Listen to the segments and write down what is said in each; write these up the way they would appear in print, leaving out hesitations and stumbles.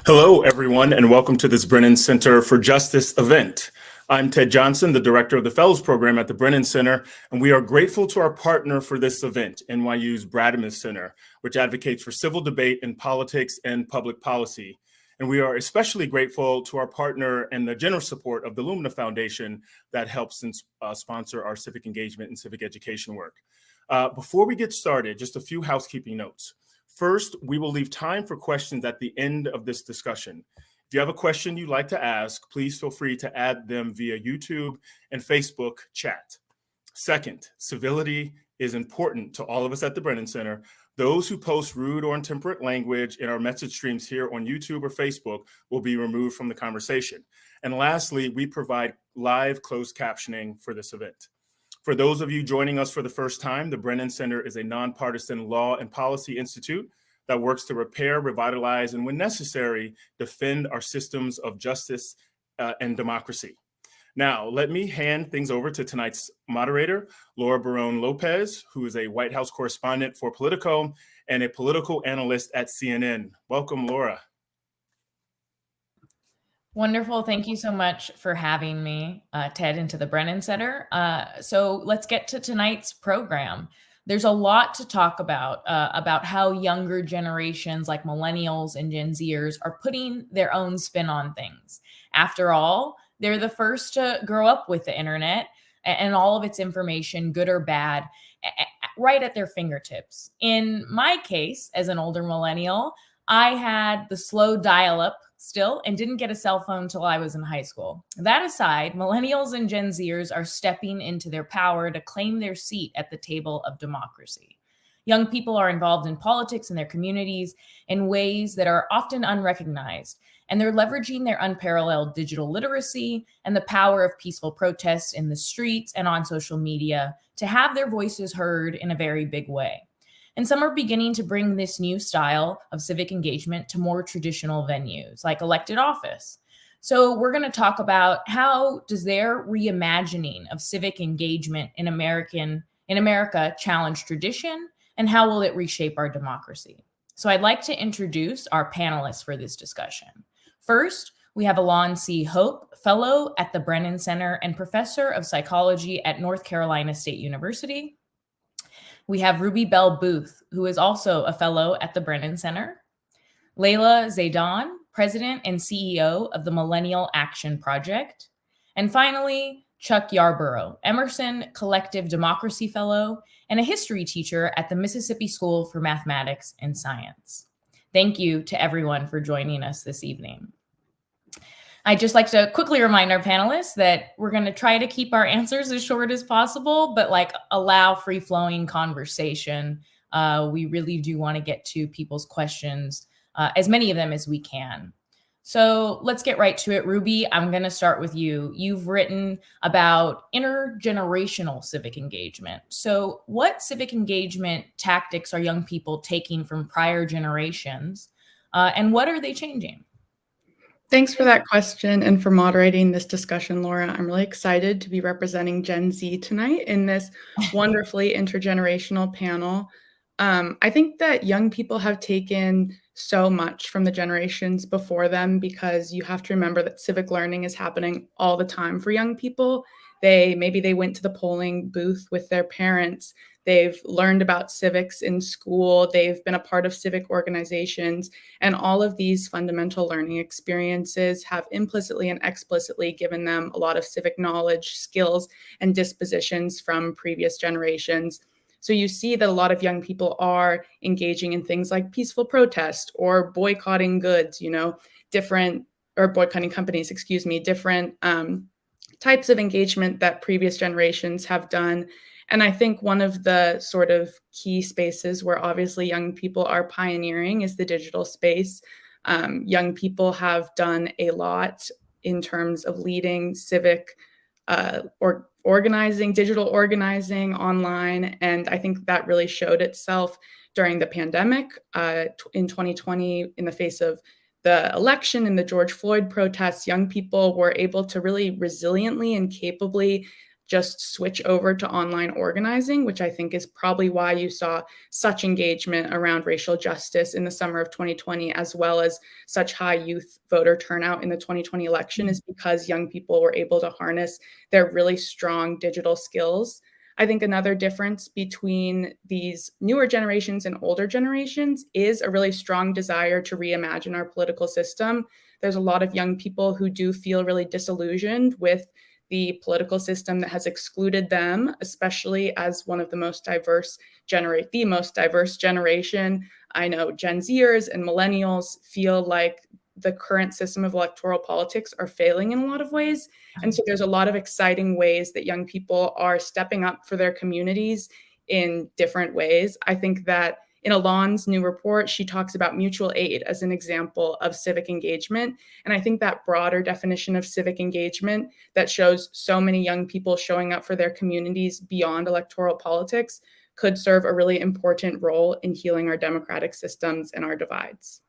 Hello, everyone, and welcome to this Brennan Center for Justice event. I'm Ted Johnson, the director of the Fellows Program at the Brennan Center, and we are grateful to our partner for this event, NYU's Bradman Center, which advocates for civil debate in politics and public policy. And we are especially grateful to our partner and the generous support of the Lumina Foundation that helps sponsor our civic engagement and civic education work. Before we get started, just a few housekeeping notes. First, we will leave time for questions at the end of this discussion. If you have a question you'd like to ask, please feel free to add them via YouTube and Facebook chat. Second, civility is important to all of us at the Brennan Center. Those who post rude or intemperate language in our message streams here on YouTube or Facebook will be removed from the conversation. And lastly, we provide live closed captioning for this event. For those of you joining us for the first time, the Brennan Center is a nonpartisan law and policy institute that works to repair, revitalize, and when necessary, defend our systems of justice and democracy. Now, let me hand things over to tonight's moderator, Laura Baron-Lopez, who is a White House correspondent for Politico and a political analyst at CNN. Welcome, Laura. Wonderful. Thank you so much for having me, Ted, into the Brennan Center. So let's get to tonight's program. There's a lot to talk about how younger generations like millennials and Gen Zers are putting their own spin on things. After all, they're the first to grow up with the internet and all of its information, good or bad, right at their fingertips. In my case, as an older millennial, I had the slow dial-up still and didn't get a cell phone till I was in high school. That aside, millennials and Gen Zers are stepping into their power to claim their seat at the table of democracy. Young people are involved in politics in their communities in ways that are often unrecognized, and they're leveraging their unparalleled digital literacy and the power of peaceful protests in the streets and on social media to have their voices heard in a very big way. And some are beginning to bring this new style of civic engagement to more traditional venues like elected office. So we're going to talk about how does their reimagining of civic engagement in America challenge tradition, and how will it reshape our democracy? So I'd like to introduce our panelists for this discussion. First, we have Elan C. Hope, fellow at the Brennan Center and professor of psychology at North Carolina State University. We have Ruby Belle Booth, who is also a fellow at the Brennan Center. Layla Zaidane, president and CEO of the Millennial Action Project. And finally, Chuck Yarborough, Emerson Collective Democracy Fellow and a history teacher at the Mississippi School for Mathematics and Science. Thank you to everyone for joining us this evening. I'd just like to quickly remind our panelists that we're going to try to keep our answers as short as possible, but allow free-flowing conversation. We really do want to get to people's questions, as many of them as we can. So let's get right to it. Ruby, I'm going to start with you. You've written about intergenerational civic engagement. So what civic engagement tactics are young people taking from prior generations, and what are they changing? Thanks for that question and for moderating this discussion, Laura. I'm really excited to be representing Gen Z tonight in this wonderfully intergenerational panel. I think that young people have taken so much from the generations before them, because you have to remember that civic learning is happening all the time for young people. Maybe they went to the polling booth with their parents. They've learned about civics in school. They've been a part of civic organizations. And all of these fundamental learning experiences have implicitly and explicitly given them a lot of civic knowledge, skills, and dispositions from previous generations. So you see that a lot of young people are engaging in things like peaceful protest or boycotting goods, boycotting companies, different types of engagement that previous generations have done. And I think one of the sort of key spaces where obviously young people are pioneering is the digital space. Young people have done a lot in terms of leading civic or organizing, digital organizing online. And I think that really showed itself during the pandemic in 2020 in the face of the election and the George Floyd protests. Young people were able to really resiliently and capably just switch over to online organizing, which I think is probably why you saw such engagement around racial justice in the summer of 2020, as well as such high youth voter turnout in the 2020 election, is because young people were able to harness their really strong digital skills. I think another difference between these newer generations and older generations is a really strong desire to reimagine our political system. There's a lot of young people who do feel really disillusioned with the political system that has excluded them, especially as one of the most diverse generation. I know Gen Zers and millennials feel like the current system of electoral politics are failing in a lot of ways. And so there's a lot of exciting ways that young people are stepping up for their communities in different ways. I think that in Elan's new report, she talks about mutual aid as an example of civic engagement. And I think that broader definition of civic engagement that shows so many young people showing up for their communities beyond electoral politics could serve a really important role in healing our democratic systems and our divides.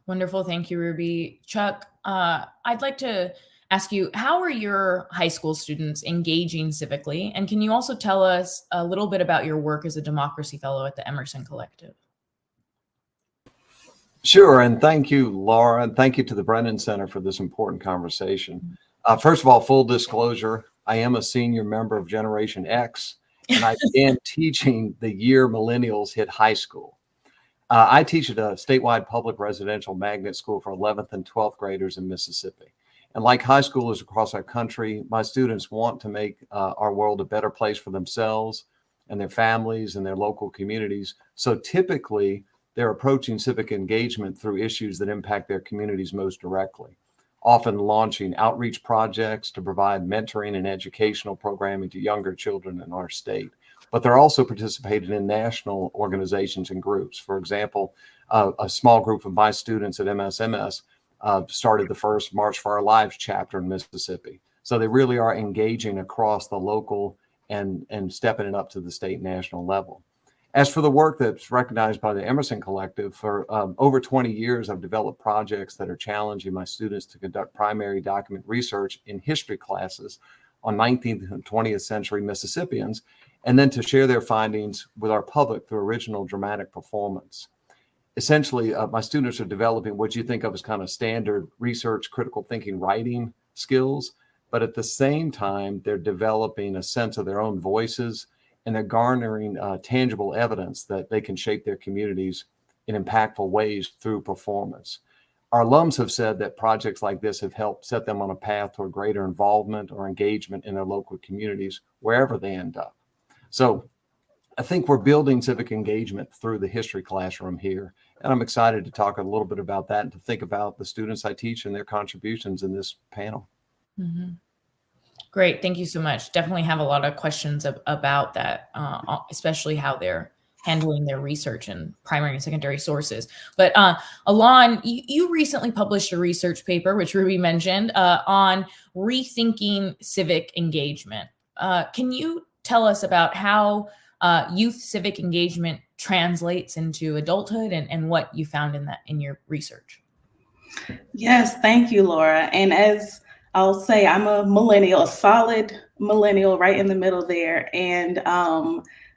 Wonderful. Thank you, Ruby. Chuck, I'd like to ask you, how are your high school students engaging civically? And can you also tell us a little bit about your work as a democracy fellow at the Emerson Collective? Sure, and thank you, Laura, and thank you to the Brennan Center for this important conversation. First of all, full disclosure, I am a senior member of Generation X, and I began teaching the year millennials hit high school. I teach at a statewide public residential magnet school for 11th and 12th graders in Mississippi. And like high schoolers across our country, my students want to make our world a better place for themselves and their families and their local communities. So typically, they're approaching civic engagement through issues that impact their communities most directly, often launching outreach projects to provide mentoring and educational programming to younger children in our state. But they're also participating in national organizations and groups. For example, a small group of my students at MSMS started the first March for Our Lives chapter in Mississippi. So they really are engaging across the local and stepping it up to the state and national level. As for the work that's recognized by the Emerson Collective, for over 20 years, I've developed projects that are challenging my students to conduct primary document research in history classes on 19th and 20th century Mississippians, and then to share their findings with our public through original dramatic performance. Essentially, my students are developing what you think of as kind of standard research, critical thinking, writing skills, but at the same time, they're developing a sense of their own voices, and they're garnering tangible evidence that they can shape their communities in impactful ways through performance. Our alums have said that projects like this have helped set them on a path toward greater involvement or engagement in their local communities, wherever they end up. So I think we're building civic engagement through the history classroom here. And I'm excited to talk a little bit about that and to think about the students I teach and their contributions in this panel. Mm-hmm. Great. Thank you so much. Definitely have a lot of questions about that, especially how they're handling their research and primary and secondary sources. But Elan, you recently published a research paper, which Ruby mentioned, on rethinking civic engagement. Can you tell us about how youth civic engagement translates into adulthood and what you found in your research? Yes, thank you, Laura. And as I'll say, I'm a millennial, a solid millennial right in the middle there. And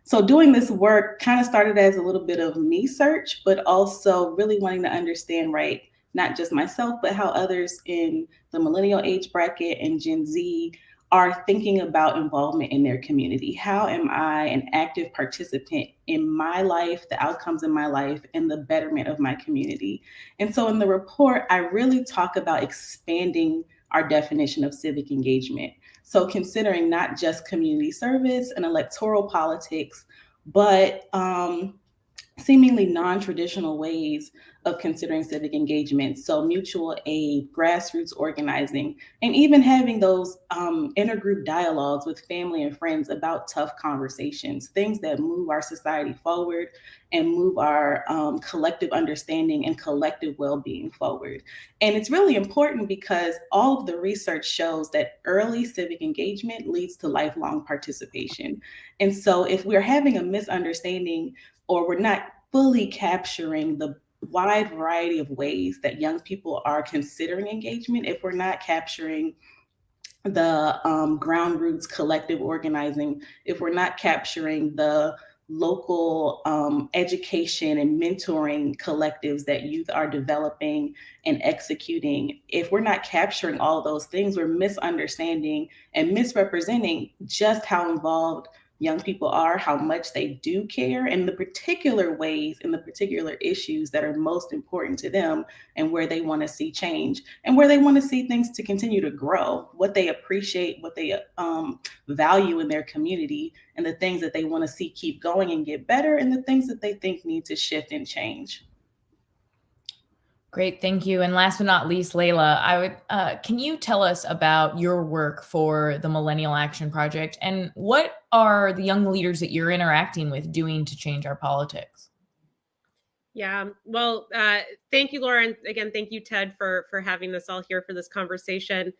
so doing this work kind of started as a little bit of me search, but also really wanting to understand, right, not just myself, but how others in the millennial age bracket and Gen Z are thinking about involvement in their community. How am I an active participant in my life, the outcomes in my life, and the betterment of my community? And so in the report, I really talk about expanding our definition of civic engagement. So considering not just community service and electoral politics, but seemingly non-traditional ways of considering civic engagement. So mutual aid, grassroots organizing, and even having those intergroup dialogues with family and friends about tough conversations, things that move our society forward and move our collective understanding and collective well-being forward. And it's really important because all of the research shows that early civic engagement leads to lifelong participation. And so if we're having a misunderstanding or we're not fully capturing the wide variety of ways that young people are considering engagement, if we're not capturing the ground roots collective organizing, if we're not capturing the local education and mentoring collectives that youth are developing and executing, if we're not capturing all those things, we're misunderstanding and misrepresenting just how involved young people are, how much they do care, and the particular ways and the particular issues that are most important to them, and where they want to see change and where they want to see things to continue to grow, what they appreciate, what they value in their community, and the things that they want to see keep going and get better, and the things that they think need to shift and change. Great, thank you. And last but not least, Layla, can you tell us about your work for the Millennial Action Project, and what are the young leaders that you're interacting with doing to change our politics? Yeah, well, thank you, Laura. And again, thank you, Ted, for having us all here for this conversation.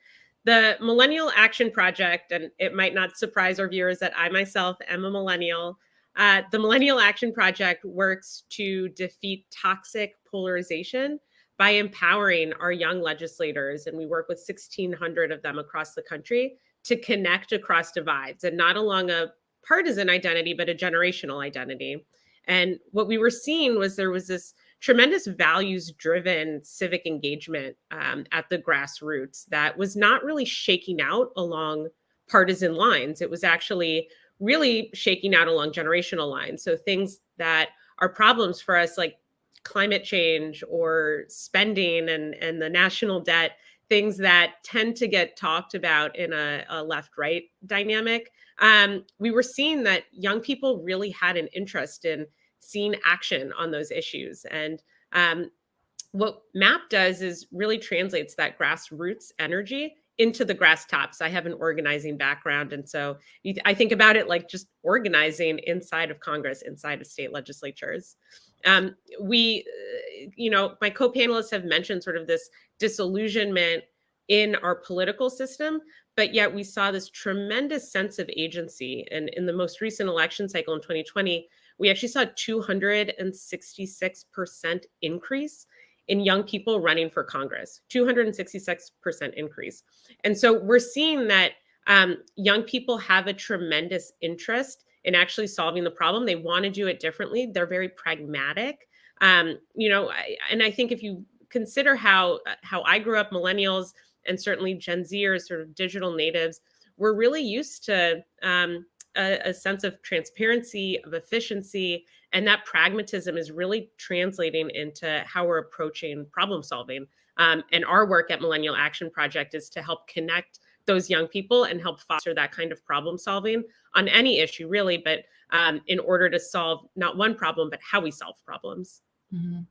The Millennial Action Project, and it might not surprise our viewers that I myself am a millennial. The Millennial Action Project works to defeat toxic polarization by empowering our young legislators. And we work with 1,600 of them across the country to connect across divides, and not along a partisan identity, but a generational identity. And what we were seeing was there was this tremendous values-driven civic engagement at the grassroots that was not really shaking out along partisan lines. It was actually really shaking out along generational lines. So things that are problems for us, like climate change or spending and the national debt, things that tend to get talked about in a left-right dynamic. We were seeing that young people really had an interest in seeing action on those issues. And what MAP does is really translates that grassroots energy into the grass tops. I have an organizing background. And so I think about it like just organizing inside of Congress, inside of state legislatures. My co-panelists have mentioned sort of this disillusionment in our political system, but yet we saw this tremendous sense of agency. And in the most recent election cycle in 2020, we actually saw a 266% increase in young people running for Congress, 266% increase. And so we're seeing that young people have a tremendous interest in actually solving the problem. They want to do it differently. They're very pragmatic. And I think if you consider how I grew up, millennials, and certainly Gen Zers, sort of digital natives, we're really used to a sense of transparency, of efficiency, and that pragmatism is really translating into how we're approaching problem solving. And our work at Millennial Action Project is to help connect those young people and help foster that kind of problem solving on any issue, really, but in order to solve not one problem, but how we solve problems. Mm-hmm.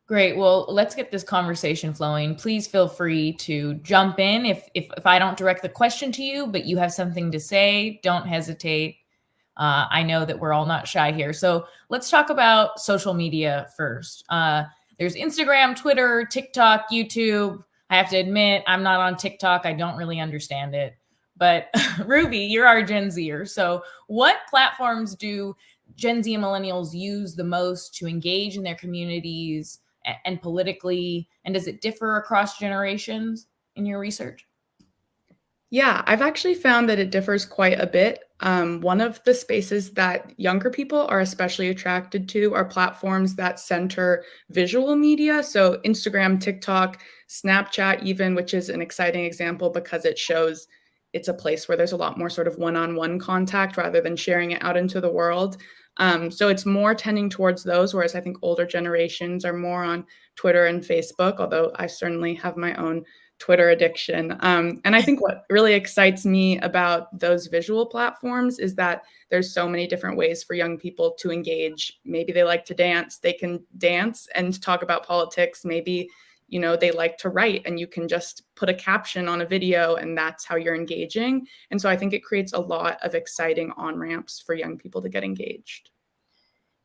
Great. Well, let's get this conversation flowing. Please feel free to jump in if I don't direct the question to you, but you have something to say, don't hesitate. I know that we're all not shy here. So let's talk about social media first. There's Instagram, Twitter, TikTok, YouTube. I have to admit, I'm not on TikTok. I don't really understand it. But Ruby, you're our Gen Zer. So what platforms do Gen Z and millennials use the most to engage in their communities and politically? And does it differ across generations in your research? Yeah, I've actually found that it differs quite a bit. One of the spaces that younger people are especially attracted to are platforms that center visual media. So Instagram, TikTok, Snapchat even, which is an exciting example because it shows it's a place where there's a lot more sort of one-on-one contact rather than sharing it out into the world. So it's more tending towards those, whereas I think older generations are more on Twitter and Facebook, although I certainly have my own Twitter addiction. And I think what really excites me about those visual platforms is that there's so many different ways for young people to engage. Maybe they like to dance, they can dance and talk about politics. Maybe, they like to write and you can just put a caption on a video and that's how you're engaging. And so I think it creates a lot of exciting on-ramps for young people to get engaged.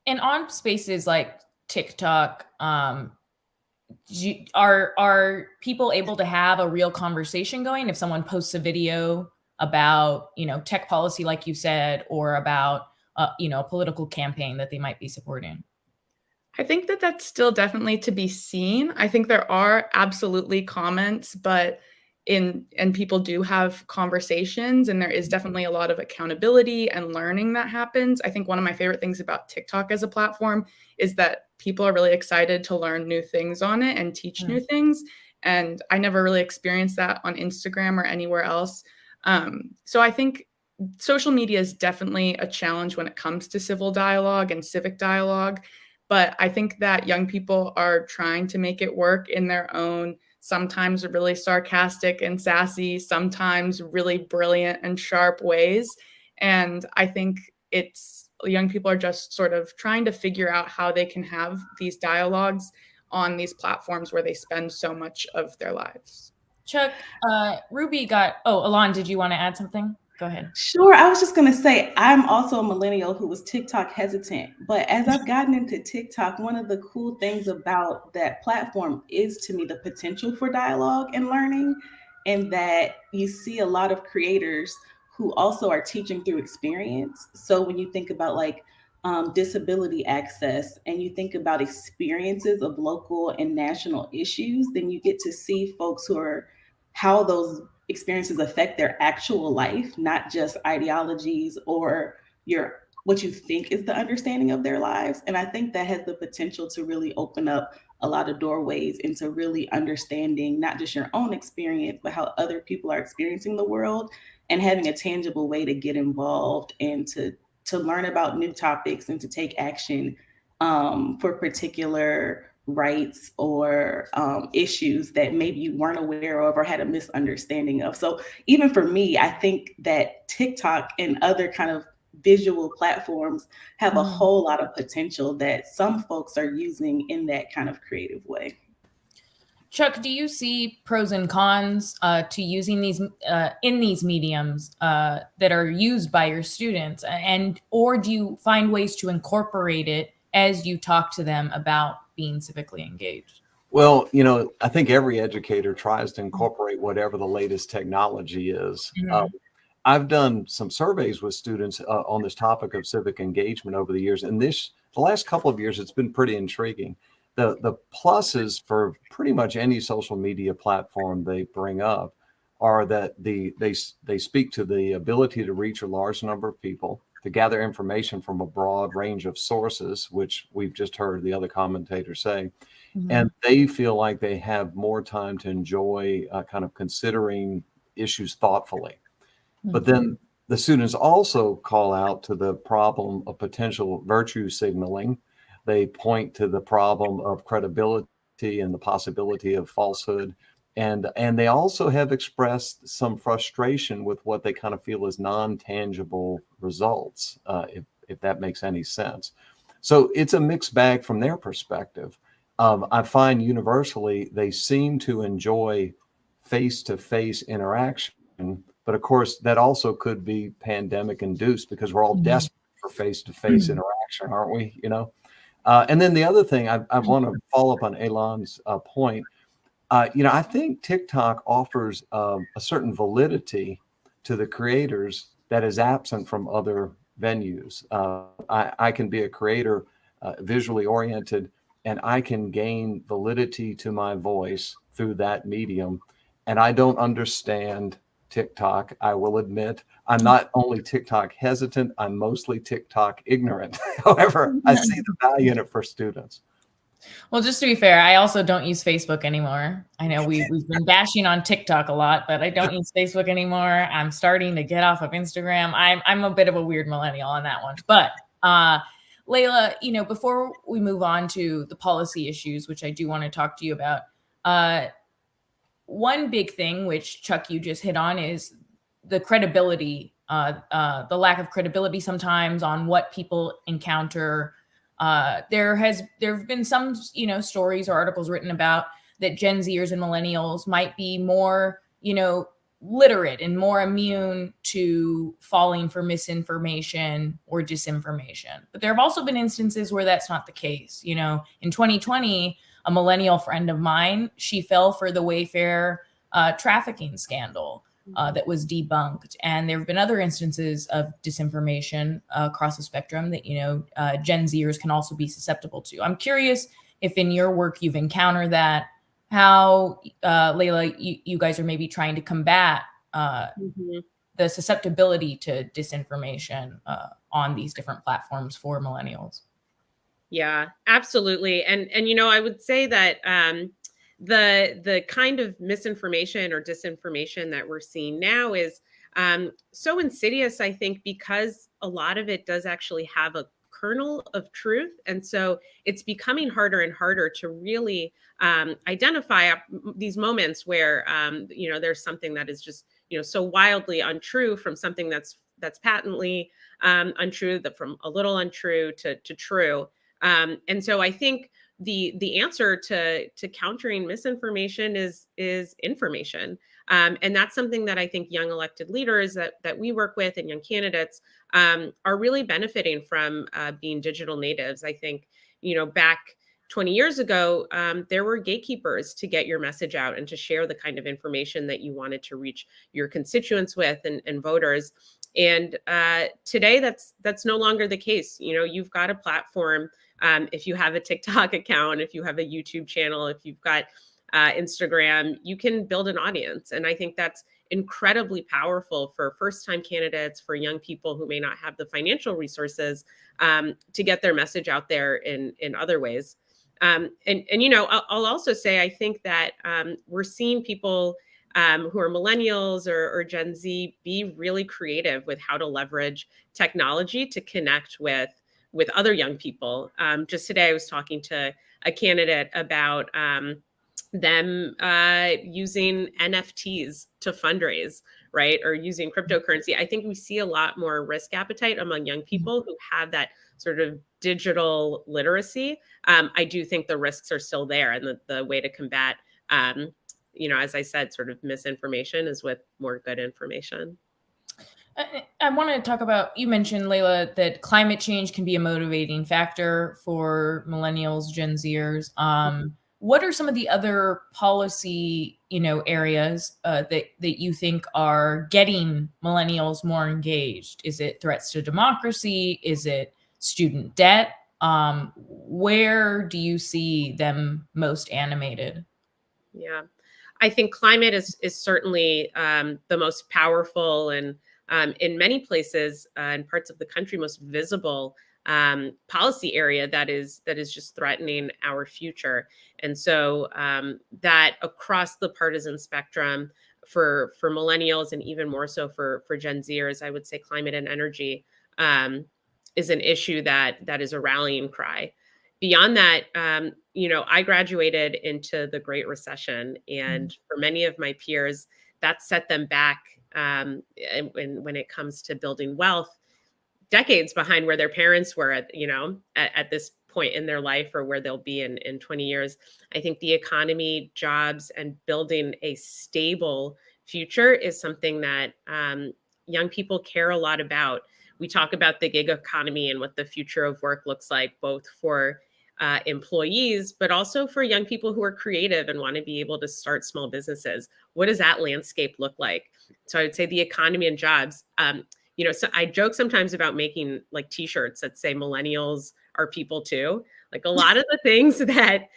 And on spaces like TikTok, are people able to have a real conversation going if someone posts a video about, tech policy, like you said, or about, a political campaign that they might be supporting? I think that that's still definitely to be seen. I think there are absolutely comments, but and people do have conversations, and there is definitely a lot of accountability and learning that happens. I think one of my favorite things about TikTok as a platform is that people are really excited to learn new things on it and teach new things. And I never really experienced that on Instagram or anywhere else. So I think social media is definitely a challenge when it comes to civil dialogue and civic dialogue. But I think that young people are trying to make it work in their own, sometimes really sarcastic and sassy, sometimes really brilliant and sharp ways. And I think young people are just sort of trying to figure out how they can have these dialogues on these platforms where they spend so much of their lives. Chuck, Elan, did you want to add something? Go ahead. Sure. I was just going to say, I'm also a millennial who was TikTok hesitant. But as I've gotten into TikTok, one of the cool things about that platform is, to me, the potential for dialogue and learning, and that you see a lot of creators who also are teaching through experience. So when you think about like disability access and you think about experiences of local and national issues, then you get to see folks how those experiences affect their actual life, not just ideologies or what you think is the understanding of their lives. And I think that has the potential to really open up a lot of doorways into really understanding not just your own experience, but how other people are experiencing the world, and having a tangible way to get involved and to learn about new topics and to take action for particular rights or issues that maybe you weren't aware of or had a misunderstanding of. So even for me, I think that TikTok and other kind of visual platforms have a whole lot of potential that some folks are using in that kind of creative way. Chuck, do you see pros and cons to using these in these mediums that are used by your students, or do you find ways to incorporate it as you talk to them about being civically engaged? Well, I think every educator tries to incorporate whatever the latest technology is. I've done some surveys with students on this topic of civic engagement over the years, and the last couple of years, it's been pretty intriguing. The pluses for pretty much any social media platform they bring up are that they speak to the ability to reach a large number of people, to gather information from a broad range of sources, which we've just heard the other commentators say. And they feel like they have more time to enjoy kind of considering issues thoughtfully. But then the students also call out to the problem of potential virtue signaling. They point to the problem of credibility and the possibility of falsehood. And they also have expressed some frustration with what they kind of feel is non-tangible results, if that makes any sense. So it's a mixed bag from their perspective. I find universally they seem to enjoy face-to-face interaction, but of course that also could be pandemic induced because we're all desperate for face-to-face interaction, aren't we? And then the other thing I want to follow up on Elan's point. I think TikTok offers a certain validity to the creators that is absent from other venues. I can be a creator, visually oriented, and I can gain validity to my voice through that medium. And I don't understand TikTok, I will admit. I'm not only TikTok hesitant, I'm mostly TikTok ignorant. However, I see the value in it for students. Well, just to be fair, I also don't use Facebook anymore. I know we've been bashing on TikTok a lot, but I don't use Facebook anymore. I'm starting to get off of Instagram. I'm a bit of a weird millennial on that one. But Layla, before we move on to the policy issues, which I do want to talk to you about, one big thing, which Chuck, you just hit on, is the credibility, the lack of credibility sometimes on what people encounter. There have been some, stories or articles written about that Gen Zers and millennials might be more, literate and more immune to falling for misinformation or disinformation. But there have also been instances where that's not the case. In 2020, a millennial friend of mine, she fell for the Wayfair trafficking scandal that was debunked. And there have been other instances of disinformation across the spectrum that, Gen Zers can also be susceptible to. I'm curious if in your work you've encountered that. how Layla, you guys are maybe trying to combat the susceptibility to disinformation on these different platforms for millennials. Yeah, absolutely. And you know, I would say that the kind of misinformation or disinformation that we're seeing now is so insidious, I think, because a lot of it does actually have a kernel of truth. And so it's becoming harder and harder to really identify these moments where, you know, there's something that is just, you know, so wildly untrue from something that's patently untrue, that from a little untrue to true. And so I think the answer to countering misinformation is information. And that's something that I think young elected leaders that we work with and young candidates are really benefiting from being digital natives. I think, you know, back 20 years ago, there were gatekeepers to get your message out and to share the kind of information that you wanted to reach your constituents with and voters. And today, that's no longer the case. You know, you've got a platform. If you have a TikTok account, if you have a YouTube channel, if you've got Instagram, you can build an audience. And I think that's incredibly powerful for first-time candidates, for young people who may not have the financial resources to get their message out there in other ways. And you know, I'll also say, I think that we're seeing people who are millennials or Gen Z be really creative with how to leverage technology to connect with other young people. Just today, I was talking to a candidate about them using NFTs to fundraise, right? Or using cryptocurrency. I think we see a lot more risk appetite among young people who have that sort of digital literacy. I do think the risks are still there. And the way to combat, you know, as I said, sort of misinformation is with more good information. I want to talk about, you mentioned, Layla, that climate change can be a motivating factor for millennials, Gen Zers. What are some of the other policy, you know, areas that you think are getting millennials more engaged? Is it threats to democracy? Is it student debt? Where do you see them most animated? Yeah, I think climate is certainly the most powerful and in many places and parts of the country most visible policy area that is just threatening our future. And so that across the partisan spectrum for millennials and even more so for Gen Zers, I would say climate and energy is an issue that is a rallying cry. Beyond that, you know, I graduated into the Great Recession, and for many of my peers, that set them back when it comes to building wealth, decades behind where their parents were at, you know, at this point in their life, or where they'll be in 20 years. I think the economy, jobs, and building a stable future is something that young people care a lot about. We talk about the gig economy and what the future of work looks like, both for employees, but also for young people who are creative and want to be able to start small businesses. What does that landscape look like? So I would say the economy and jobs. You know, so I joke sometimes about making like T-shirts that say millennials are people too. Like a lot of the things that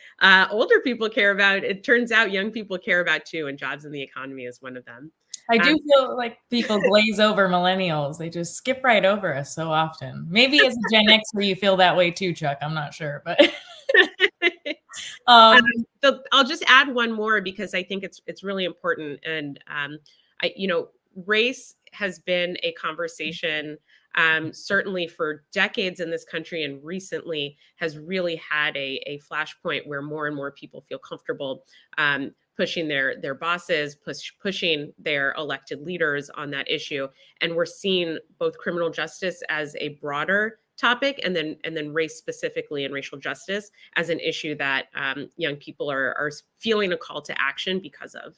older people care about, it turns out young people care about too, and jobs and the economy is one of them. I do feel like people glaze over millennials. They just skip right over us so often. Maybe as a Gen Xer, you feel that way too, Chuck. I'm not sure, but so I'll just add one more because I think it's really important. And you know, race has been a conversation certainly for decades in this country, and recently has really had a flashpoint where more and more people feel comfortable pushing their bosses, pushing their elected leaders on that issue. And we're seeing both criminal justice as a broader topic, and then race specifically and racial justice as an issue that young people are feeling a call to action because of.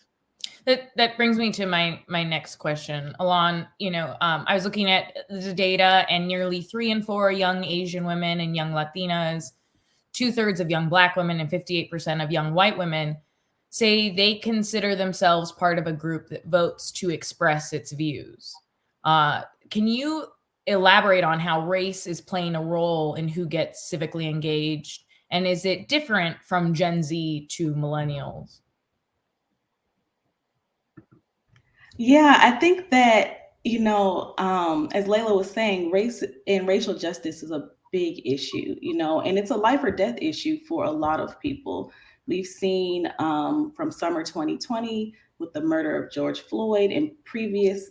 That brings me to my next question. Elan, you know, I was looking at the data, and nearly 3 in 4 young Asian women and young Latinas, 2/3 of young Black women, and 58% of young white women say they consider themselves part of a group that votes to express its views. Can you elaborate on how race is playing a role in who gets civically engaged? And is it different from Gen Z to millennials? Yeah, I think that, as Layla was saying, race and racial justice is a big issue, and it's a life or death issue for a lot of people. We've seen from summer 2020 with the murder of George Floyd and previous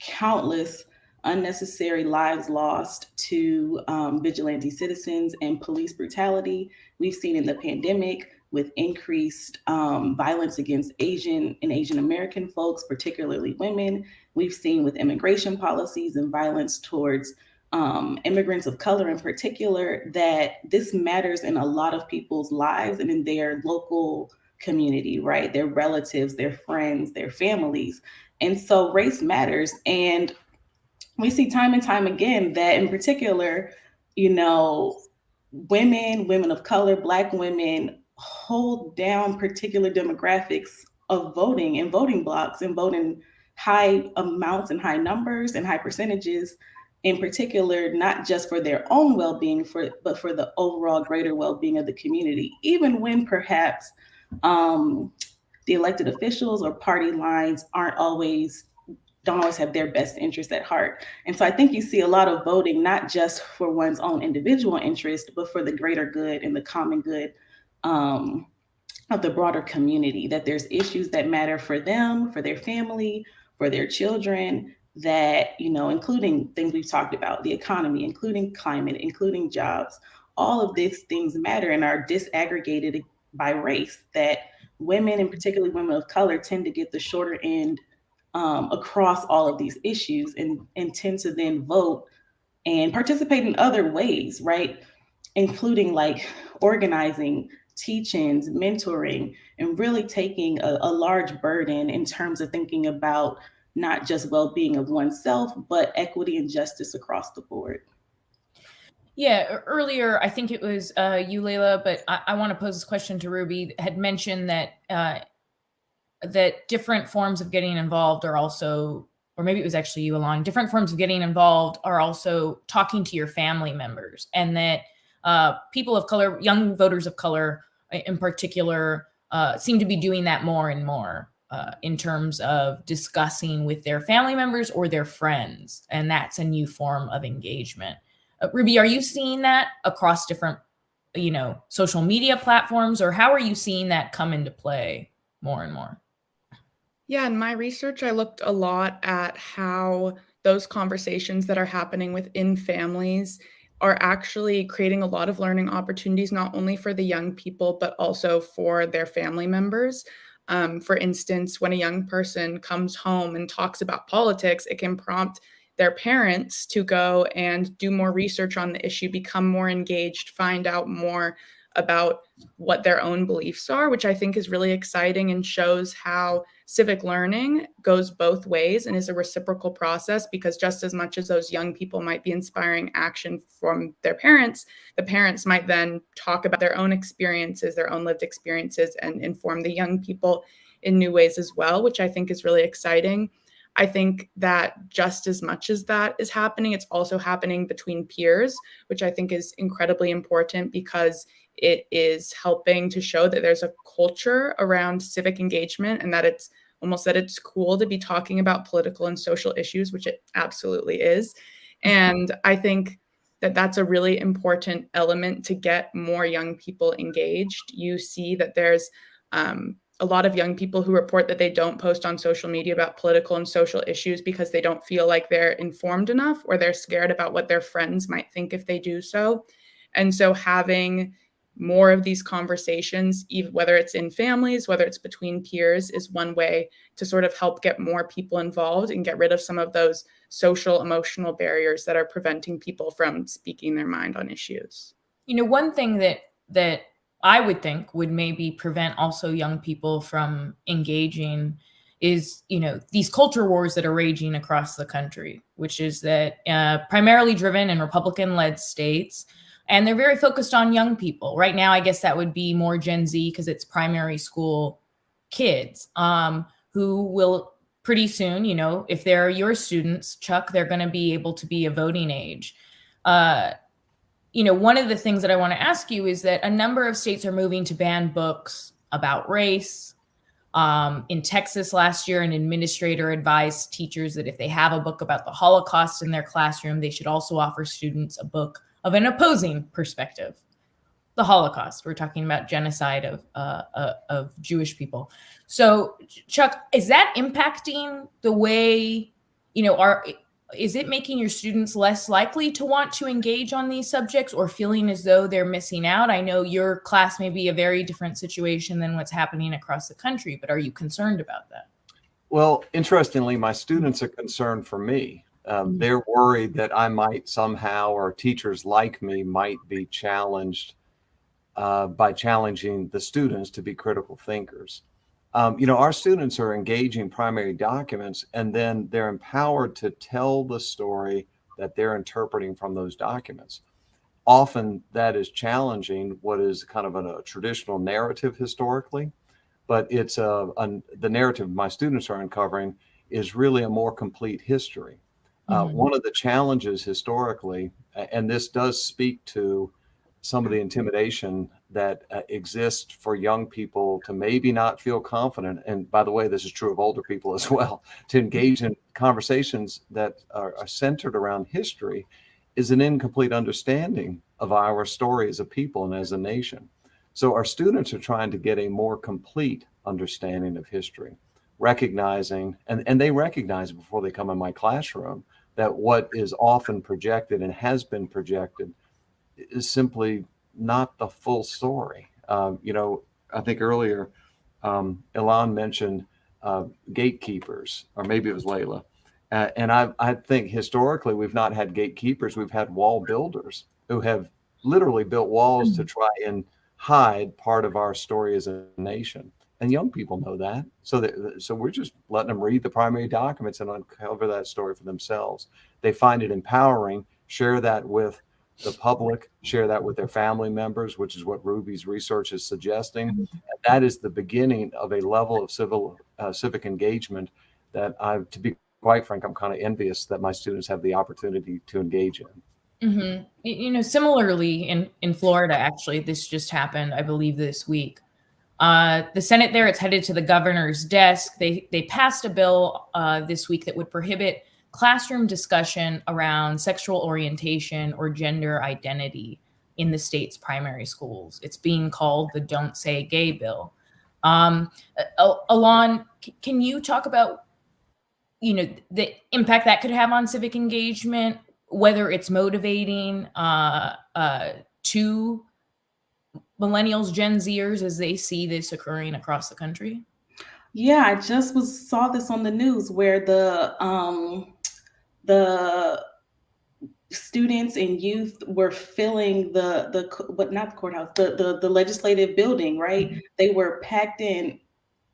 countless unnecessary lives lost to vigilante citizens and police brutality. We've seen in the pandemic with increased violence against Asian and Asian American folks, particularly women. We've seen with immigration policies and violence towards immigrants of color in particular, that this matters in a lot of people's lives and in their local community, right? Their relatives, their friends, their families. And so race matters. And we see time and time again that in particular, women of color, Black women hold down particular demographics of voting and voting blocks and voting high amounts and high numbers and high percentages, in particular, not just for their own well-being, but for the overall greater well-being of the community, even when perhaps the elected officials or party lines don't always have their best interest at heart. And so I think you see a lot of voting, not just for one's own individual interest, but for the greater good and the common good of the broader community, that there's issues that matter for them, for their family, for their children, that, including things we've talked about, the economy, including climate, including jobs. All of these things matter and are disaggregated by race, that women, and particularly women of color, tend to get the shorter end across all of these issues and tend to then vote and participate in other ways, right? Including like organizing, teachings, mentoring, and really taking a large burden in terms of thinking about not just well-being of oneself, but equity and justice across the board. Yeah, earlier, I think it was you, Layla, but I want to pose this question to Ruby, had mentioned that that different forms of getting involved are also, or maybe it was actually you, Elon, different forms of getting involved are also talking to your family members, and that people of color, young voters of color in particular, seem to be doing that more and more in terms of discussing with their family members or their friends. And that's a new form of engagement. Ruby, are you seeing that across different, social media platforms, or how are you seeing that come into play more and more? Yeah, in my research, I looked a lot at how those conversations that are happening within families are actually creating a lot of learning opportunities, not only for the young people, but also for their family members. For instance, when a young person comes home and talks about politics, it can prompt their parents to go and do more research on the issue, become more engaged, find out more about what their own beliefs are, which I think is really exciting and shows how civic learning goes both ways and is a reciprocal process, because just as much as those young people might be inspiring action from their parents, the parents might then talk about their own experiences, their own lived experiences, and inform the young people in new ways as well, which I think is really exciting. I think that just as much as that is happening, it's also happening between peers, which I think is incredibly important, because it is helping to show that there's a culture around civic engagement, and that it's cool to be talking about political and social issues, which it absolutely is. And I think that that's a really important element to get more young people engaged. You see that there's a lot of young people who report that they don't post on social media about political and social issues because they don't feel like they're informed enough, or they're scared about what their friends might think if they do so. And so having more of these conversations, even whether it's in families, whether it's between peers, is one way to sort of help get more people involved and get rid of some of those social emotional barriers that are preventing people from speaking their mind on issues. One thing that I would think would maybe prevent also young people from engaging is, these culture wars that are raging across the country, which is that primarily driven in Republican-led states. And they're very focused on young people. Right now, I guess that would be more Gen Z, because it's primary school kids who will pretty soon, if they're your students, Chuck, they're going to be able to be a voting age. One of the things that I want to ask you is that a number of states are moving to ban books about race, In Texas last year, an administrator advised teachers that if they have a book about the Holocaust in their classroom, they should also offer students a book of an opposing perspective. The Holocaust. We're talking about genocide of Jewish people. So, Chuck, is that impacting the way, is it making your students less likely to want to engage on these subjects or feeling as though they're missing out? I know your class may be a very different situation than what's happening across the country, but are you concerned about that? Well, interestingly, my students are concerned for me. They're worried that I might somehow, or teachers like me might be challenged by challenging the students to be critical thinkers. Our students are engaging primary documents, and then they're empowered to tell the story that they're interpreting from those documents. Often that is challenging what is kind of a traditional narrative historically, but it's the narrative my students are uncovering is really a more complete history. One of the challenges historically, and this does speak to some of the intimidation that exists for young people to maybe not feel confident. And by the way, this is true of older people as well, to engage in conversations that are centered around history is an incomplete understanding of our story as a people and as a nation. So our students are trying to get a more complete understanding of history, recognizing, and they recognize before they come in my classroom that what is often projected and has been projected is simply not the full story. I think earlier Elan mentioned gatekeepers, or maybe it was Layla. And I think historically we've not had gatekeepers, we've had wall builders who have literally built walls to try and hide part of our story as a nation. And young people know that. So we're just letting them read the primary documents and uncover that story for themselves. They find it empowering, share that with the public, share that with their family members, which is what Ruby's research is suggesting. And that is the beginning of a level of civic engagement that to be quite frank, I'm kind of envious that my students have the opportunity to engage in. Similarly in Florida, actually, this just happened, I believe, this week. The Senate there, it's headed to the governor's desk. They passed a bill this week that would prohibit classroom discussion around sexual orientation or gender identity in the state's primary schools. It's being called the Don't Say Gay bill. Elan, can you talk about, the impact that could have on civic engagement, whether it's motivating to millennials, Gen Zers, as they see this occurring across the country? Yeah, I just saw this on the news where the students and youth were filling not the courthouse, the legislative building, right? They were packed in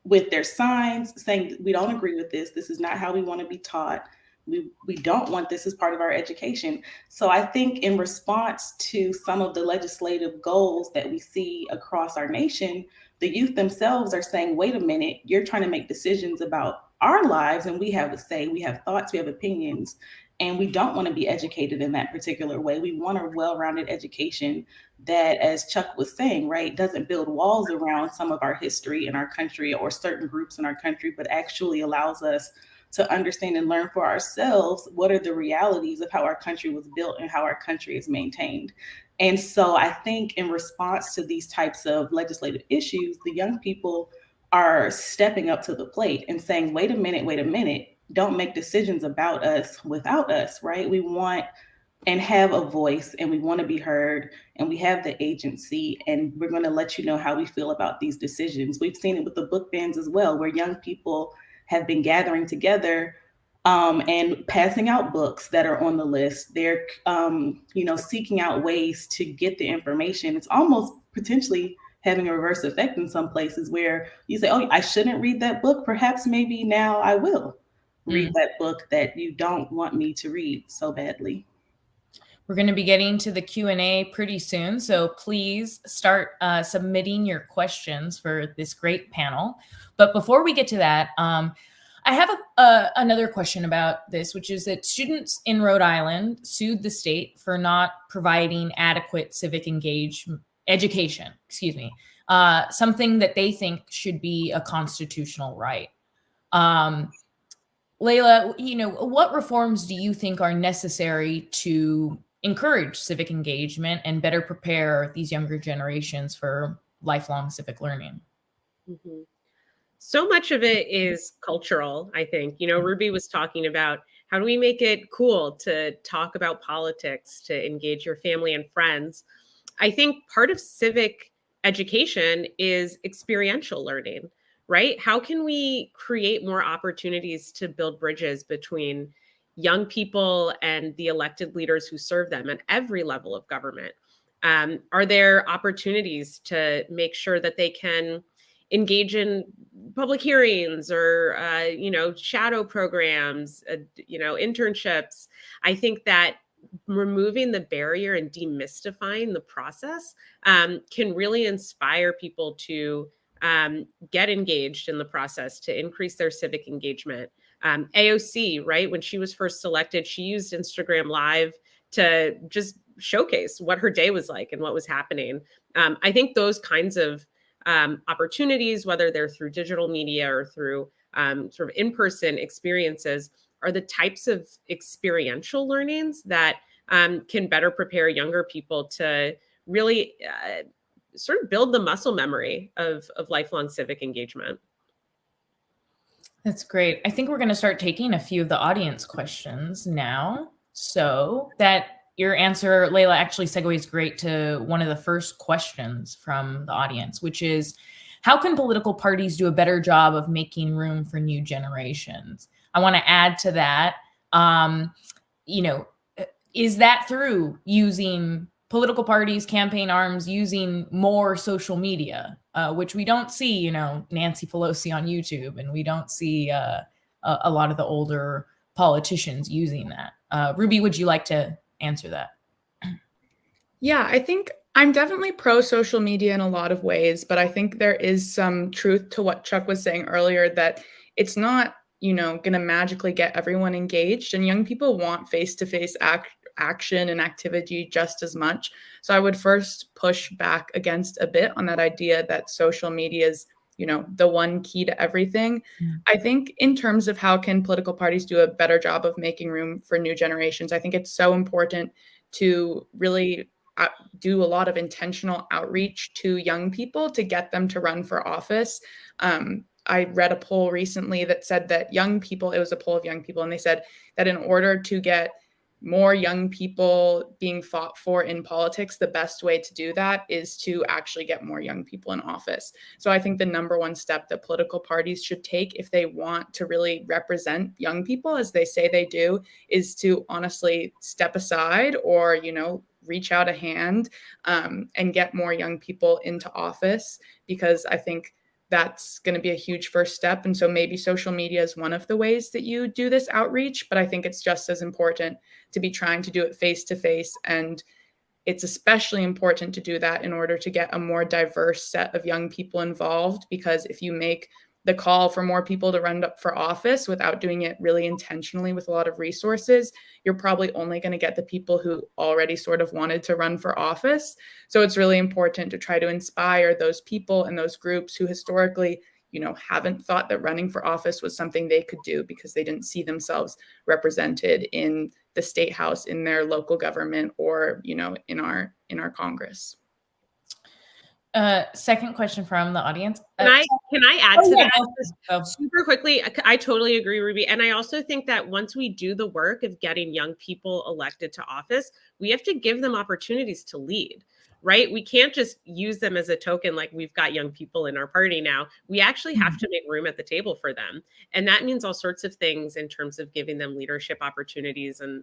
with their signs saying, we don't agree with this. This is not how we want to be taught. We don't want this as part of our education. So I think in response to some of the legislative goals that we see across our nation, the youth themselves are saying, wait a minute, you're trying to make decisions about our lives and we have a say, we have thoughts, we have opinions, and we don't want to be educated in that particular way. We want a well-rounded education that, as Chuck was saying, right, doesn't build walls around some of our history in our country or certain groups in our country, but actually allows us to understand and learn for ourselves what are the realities of how our country was built and how our country is maintained. And so I think in response to these types of legislative issues, the young people are stepping up to the plate and saying, wait a minute, don't make decisions about us without us, right? We want and have a voice and we want to be heard and we have the agency and we're going to let you know how we feel about these decisions. We've seen it with the book bans as well, where young people have been gathering together and passing out books that are on the list. They're, seeking out ways to get the information. It's almost potentially having a reverse effect in some places where you say, oh, I shouldn't read that book. Perhaps maybe now I will read that book that you don't want me to read so badly. We're going to be getting to the Q&A pretty soon, so please start submitting your questions for this great panel. But before we get to that, I have another question about this, which is that students in Rhode Island sued the state for not providing adequate civic education, something that they think should be a constitutional right. Layla, what reforms do you think are necessary to encourage civic engagement and better prepare these younger generations for lifelong civic learning? Mhm. So much of it is cultural, I think. Ruby was talking about how do we make it cool to talk about politics, to engage your family and friends. I think part of civic education is experiential learning, right? How can we create more opportunities to build bridges between young people and the elected leaders who serve them at every level of government? Are there opportunities to make sure that they can engage in public hearings or shadow programs, internships? I think that removing the barrier and demystifying the process can really inspire people to get engaged in the process, to increase their civic engagement. AOC, right, when she was first elected, she used Instagram Live to just showcase what her day was like and what was happening. I think those kinds of opportunities, whether they're through digital media or through sort of in-person experiences, are the types of experiential learnings that can better prepare younger people to really sort of build the muscle memory of lifelong civic engagement. That's great. I think we're going to start taking a few of the audience questions now. So that your answer, Layla, actually segues great to one of the first questions from the audience, which is, how can political parties do a better job of making room for new generations? I want to add to that, is that through using political parties, campaign arms, using more social media, which we don't see, Nancy Pelosi on YouTube, and we don't see a lot of the older politicians using that. Ruby, would you like to answer that? Yeah, I think I'm definitely pro social media in a lot of ways, but I think there is some truth to what Chuck was saying earlier, that it's not, going to magically get everyone engaged, and young people want face-to-face action and activity just as much. So I would first push back against a bit on that idea that social media is, the one key to everything. I think in terms of how can political parties do a better job of making room for new generations, I think it's so important to really do a lot of intentional outreach to young people to get them to run for office. I read a poll recently that said that young people, it was a poll of young people, and they said that in order to get more young people being fought for in politics, the best way to do that is to actually get more young people in office. So I think the number one step that political parties should take if they want to really represent young people, as they say they do, is to honestly step aside or, reach out a hand and get more young people into office, because I think that's going to be a huge first step. And so maybe social media is one of the ways that you do this outreach, but I think it's just as important to be trying to do it face to face. And it's especially important to do that in order to get a more diverse set of young people involved, because if you make the call for more people to run up for office without doing it really intentionally with a lot of resources, you're probably only going to get the people who already sort of wanted to run for office. So it's really important to try to inspire those people and those groups who historically, haven't thought that running for office was something they could do because they didn't see themselves represented in the state house, in their local government, or, in our Congress. Second question from the audience. Can I add to that? Oh. Super quickly? I totally agree, Ruby. And I also think that once we do the work of getting young people elected to office, we have to give them opportunities to lead, right? We can't just use them as a token, like we've got young people in our party now. We actually have to make room at the table for them. And that means all sorts of things in terms of giving them leadership opportunities and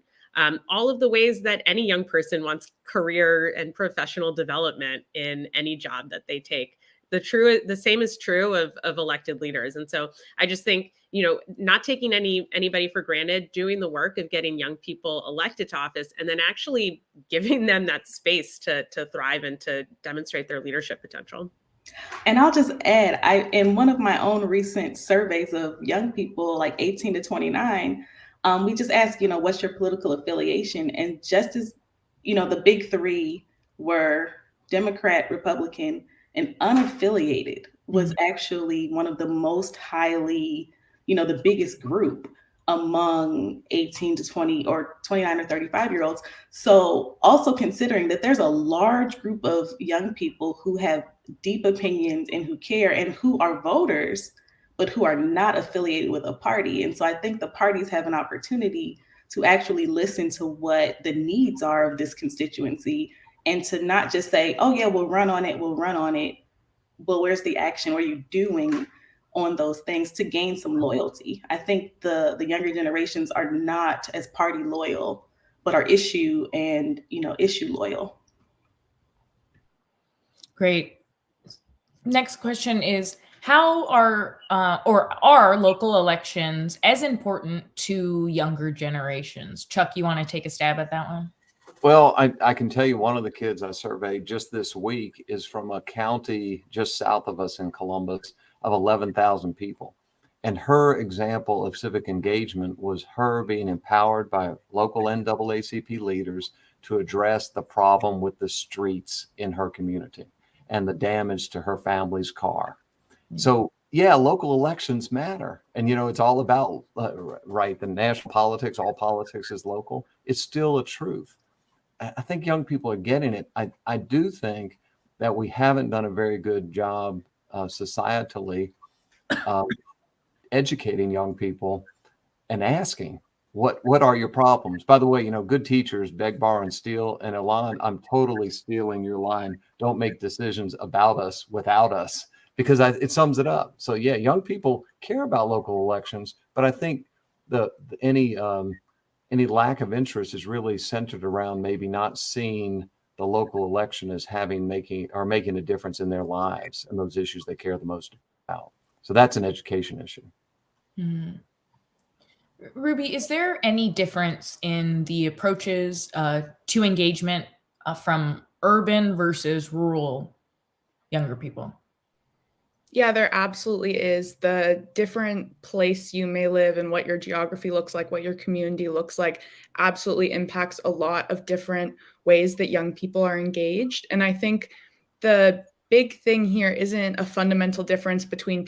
all of the ways that any young person wants career and professional development in any job that they take. The same is true of elected leaders. And so I just think, not taking anybody for granted, doing the work of getting young people elected to office, and then actually giving them that space to thrive and to demonstrate their leadership potential. And I'll just add, in one of my own recent surveys of young people, like 18 to 29, we just asked, what's your political affiliation? And just as, the big three were Democrat, Republican, and unaffiliated was actually one of the most highly, the biggest group among 18 to 20 or 29 or 35-year-olds. So also considering that there's a large group of young people who have deep opinions and who care and who are voters, but who are not affiliated with a party. And so I think the parties have an opportunity to actually listen to what the needs are of this constituency and to not just say, oh yeah, we'll run on it. Well, where's the action? What are you doing on those things to gain some loyalty? I think the younger generations are not as party loyal, but are issue loyal. Great. Next question is, how are local elections as important to younger generations? Chuck, you want to take a stab at that one? Well, I can tell you one of the kids I surveyed just this week is from a county just south of us in Columbus of 11,000 people. And her example of civic engagement was her being empowered by local NAACP leaders to address the problem with the streets in her community and the damage to her family's car. So yeah, local elections matter. And, it's all about, right, the national politics, all politics is local. It's still a truth. I think young people are getting it. I do think that we haven't done a very good job societally educating young people and asking, what are your problems? By the way, good teachers beg, borrow, and steal. And Elan, I'm totally stealing your line. Don't make decisions about us without us, because it sums it up. So yeah, young people care about local elections, but I think any lack of interest is really centered around maybe not seeing the local election as making a difference in their lives and those issues they care the most about. So that's an education issue. Mm-hmm. Ruby, is there any difference in the approaches to engagement from urban versus rural younger people? Yeah, there absolutely is. The different place you may live and what your geography looks like, what your community looks like, absolutely impacts a lot of different ways that young people are engaged. And I think the big thing here isn't a fundamental difference between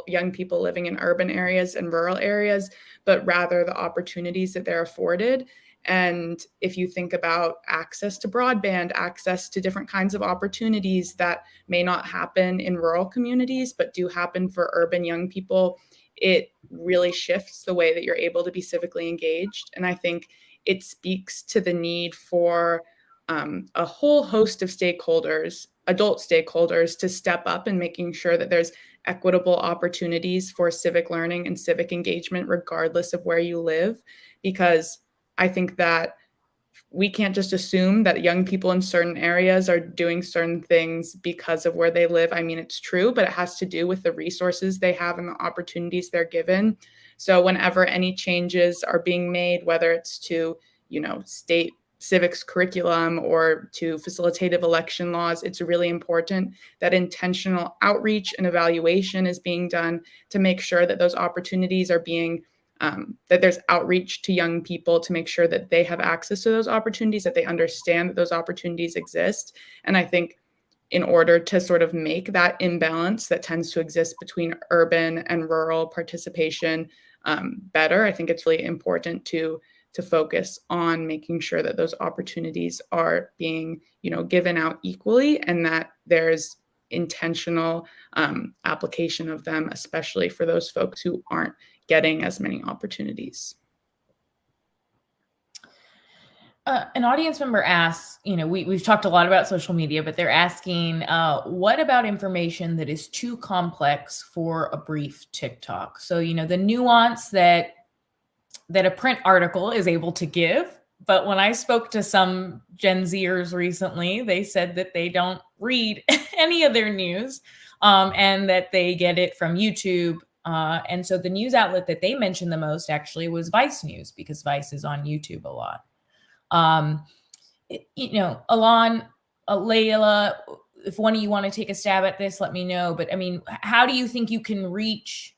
young people living in urban areas and rural areas, but rather the opportunities that they're afforded. And if you think about access to broadband, access to different kinds of opportunities that may not happen in rural communities, but do happen for urban young people, it really shifts the way that you're able to be civically engaged. And I think it speaks to the need for a whole host of stakeholders, adult stakeholders, to step up and making sure that there's equitable opportunities for civic learning and civic engagement, regardless of where you live, because I think that we can't just assume that young people in certain areas are doing certain things because of where they live. I mean, it's true, but it has to do with the resources they have and the opportunities they're given. So whenever any changes are being made, whether it's to, state civics curriculum or to facilitative election laws, it's really important that intentional outreach and evaluation is being done to make sure that those opportunities are being that there's outreach to young people to make sure that they have access to those opportunities, that they understand that those opportunities exist. And I think in order to sort of make that imbalance that tends to exist between urban and rural participation better, I think it's really important to focus on making sure that those opportunities are being, given out equally, and that there's intentional application of them, especially for those folks who aren't getting as many opportunities. An audience member asks, we've talked a lot about social media, but they're asking, what about information that is too complex for a brief TikTok? So, the nuance that a print article is able to give. But when I spoke to some Gen Zers recently, they said that they don't read any of their news and that they get it from YouTube. And so the news outlet that they mentioned the most actually was Vice News, because Vice is on YouTube a lot. Elan, Layla, if one of you want to take a stab at this, let me know. But I mean, how do you think you can reach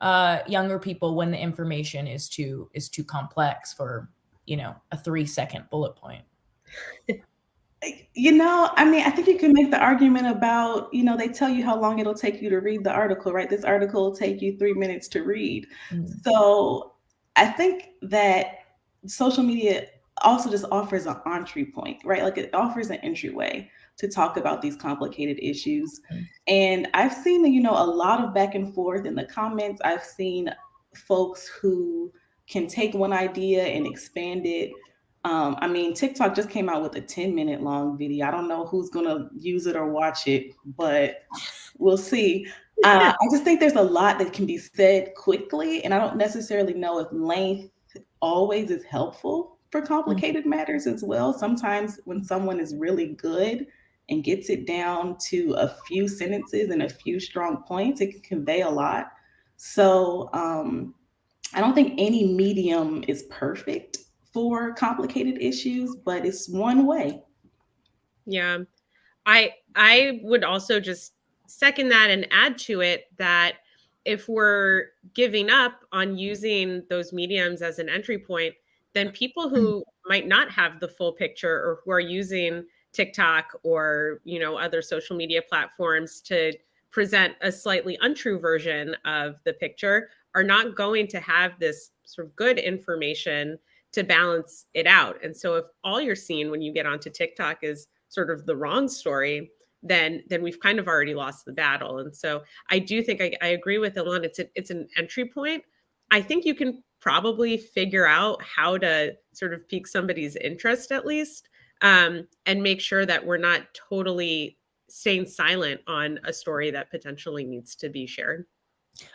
younger people when the information is too complex for, a 3-second bullet point? I mean, I think you can make the argument about, they tell you how long it'll take you to read the article, right? This article will take you 3 minutes to read. Mm. So I think that social media also just offers an entry point, right? Like it offers an entryway to talk about these complicated issues. Mm. And I've seen, a lot of back and forth in the comments. I've seen folks who can take one idea and expand it. I mean, TikTok just came out with a 10-minute long video. I don't know who's going to use it or watch it, but we'll see. I just think there's a lot that can be said quickly, and I don't necessarily know if length always is helpful for complicated matters as well. Sometimes when someone is really good and gets it down to a few sentences and a few strong points, it can convey a lot. So I don't think any medium is perfect for complicated issues, but it's one way. Yeah. I would also just second that and add to it that if we're giving up on using those mediums as an entry point, then people who might not have the full picture or who are using TikTok or, other social media platforms to present a slightly untrue version of the picture are not going to have this sort of good information to balance it out. And so if all you're seeing when you get onto TikTok is sort of the wrong story, then we've kind of already lost the battle. And so I do think I agree with Elon. It's an entry point. I think you can probably figure out how to sort of pique somebody's interest at least, and make sure that we're not totally staying silent on a story that potentially needs to be shared.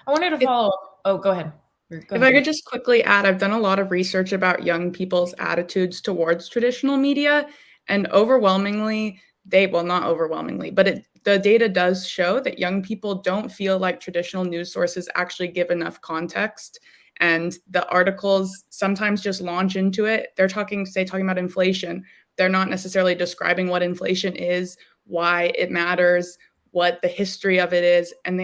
I wanted to follow up. Oh, go ahead. If I could just quickly add, I've done a lot of research about young people's attitudes towards traditional media, and overwhelmingly, not overwhelmingly, but the data does show that young people don't feel like traditional news sources actually give enough context. And the articles sometimes just launch into it. They're talking about inflation. They're not necessarily describing what inflation is, why it matters, what the history of it is. And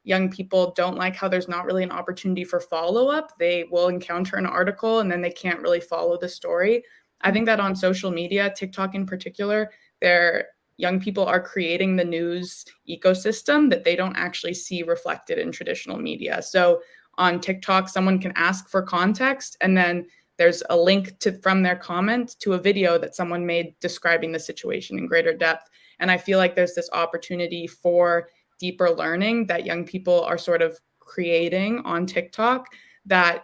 young people don't like how there's not really an opportunity for follow-up. They will encounter an article and then they can't really follow the story. I think that on social media, TikTok in particular, young people are creating the news ecosystem that they don't actually see reflected in traditional media. So on TikTok, someone can ask for context, and then there's a link from their comment to a video that someone made describing the situation in greater depth. And I feel like there's this opportunity for deeper learning that young people are sort of creating on TikTok that's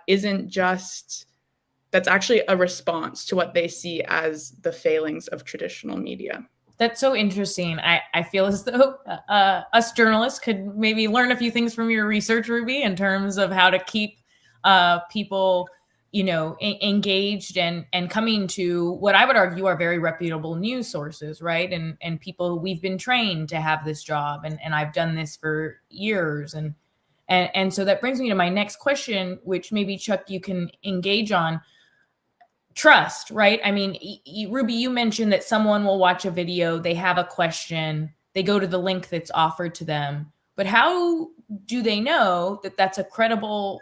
actually a response to what they see as the failings of traditional media. That's so interesting. I feel as though us journalists could maybe learn a few things from your research, Ruby, in terms of how to keep people, engaged and coming to what I would argue are very reputable news sources, right? And people, we've been trained to have this job, and I've done this for years. And so that brings me to my next question, which maybe Chuck, you can engage on. Trust, right? I mean, Ruby, you mentioned that someone will watch a video, they have a question, they go to the link that's offered to them, but how do they know that that's a credible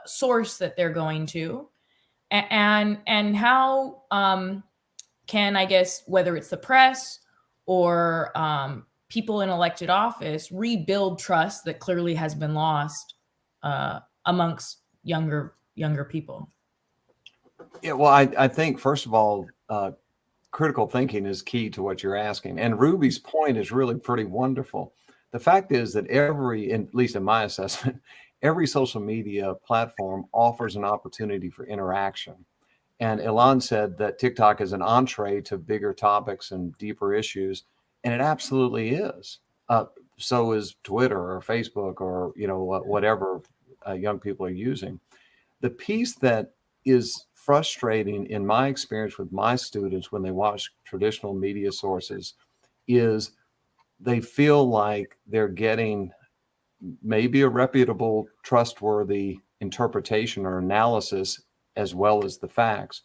source that they're going to? And how can, I guess, whether it's the press or people in elected office, rebuild trust that clearly has been lost amongst younger people? Yeah, well, I think, first of all, critical thinking is key to what you're asking. And Ruby's point is really pretty wonderful. The fact is that at least in my assessment, every social media platform offers an opportunity for interaction. And Elan said that TikTok is an entree to bigger topics and deeper issues, and it absolutely is. So is Twitter or Facebook or whatever young people are using. The piece that is frustrating in my experience with my students when they watch traditional media sources is they feel like they're getting maybe a reputable, trustworthy interpretation or analysis as well as the facts,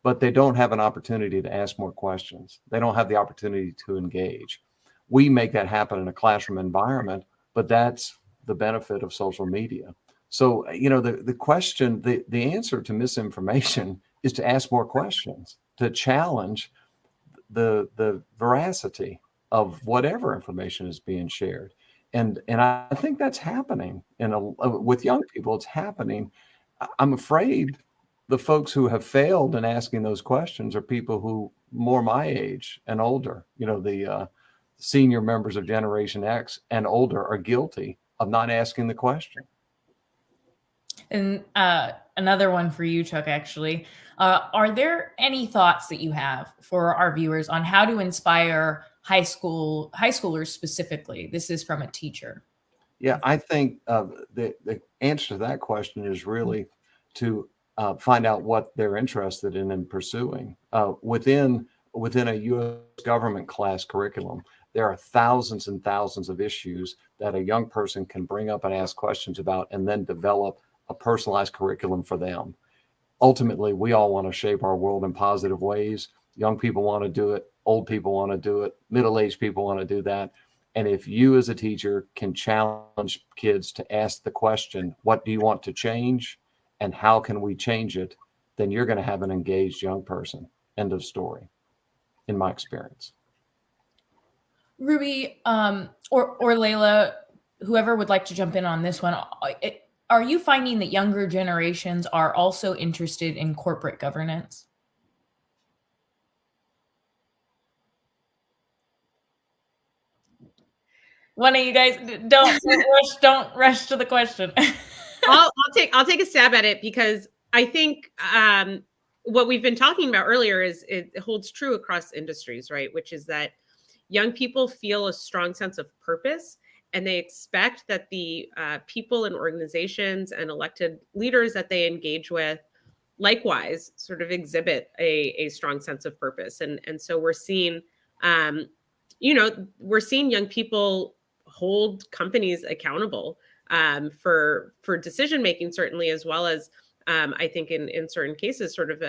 but they don't have an opportunity to ask more questions. They don't have the opportunity to engage. We make that happen in a classroom environment, but that's the benefit of social media. So, the answer to misinformation is to ask more questions, to challenge the veracity of whatever information is being shared. And I think that's happening with young people. It's happening. I'm afraid the folks who have failed in asking those questions are people who more my age and older, the senior members of Generation X and older are guilty of not asking the question. And another one for you, Chuck, actually. Are there any thoughts that you have for our viewers on how to inspire high schoolers specifically? This is from a teacher. Yeah, I think the answer to that question is really to find out what they're interested in pursuing. Within a U.S. government class curriculum, there are thousands and thousands of issues that a young person can bring up and ask questions about, and then develop a personalized curriculum for them. Ultimately, we all want to shape our world in positive ways. Young people want to do it. Old people want to do it. Middle-aged people want to do that. And if you as a teacher can challenge kids to ask the question, what do you want to change and how can we change it? Then you're going to have an engaged young person. End of story, in my experience. Ruby, or Layla, whoever would like to jump in on this one, are you finding that younger generations are also interested in corporate governance? One of you guys, don't rush to the question. I'll take a stab at it, because I think what we've been talking about earlier is it holds true across industries, right? Which is that young people feel a strong sense of purpose, and they expect that the people and organizations and elected leaders that they engage with likewise sort of exhibit a strong sense of purpose. And so we're seeing, we're seeing young people hold companies accountable for decision making, certainly, as well as I think in certain cases, sort of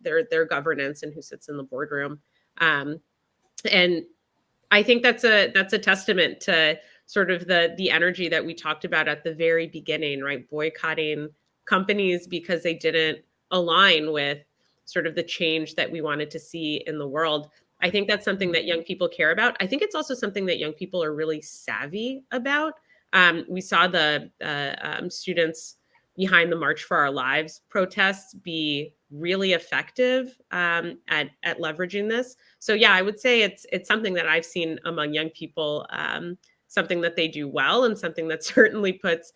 their governance and who sits in the boardroom. And I think that's a testament to sort of the energy that we talked about at the very beginning, right? Boycotting companies because they didn't align with sort of the change that we wanted to see in the world. I think that's something that young people care about. I think it's also something that young people are really savvy about. We saw the students behind the March for Our Lives protests be really effective at leveraging this. So yeah, I would say it's something that I've seen among young people, something that they do well, and something that certainly puts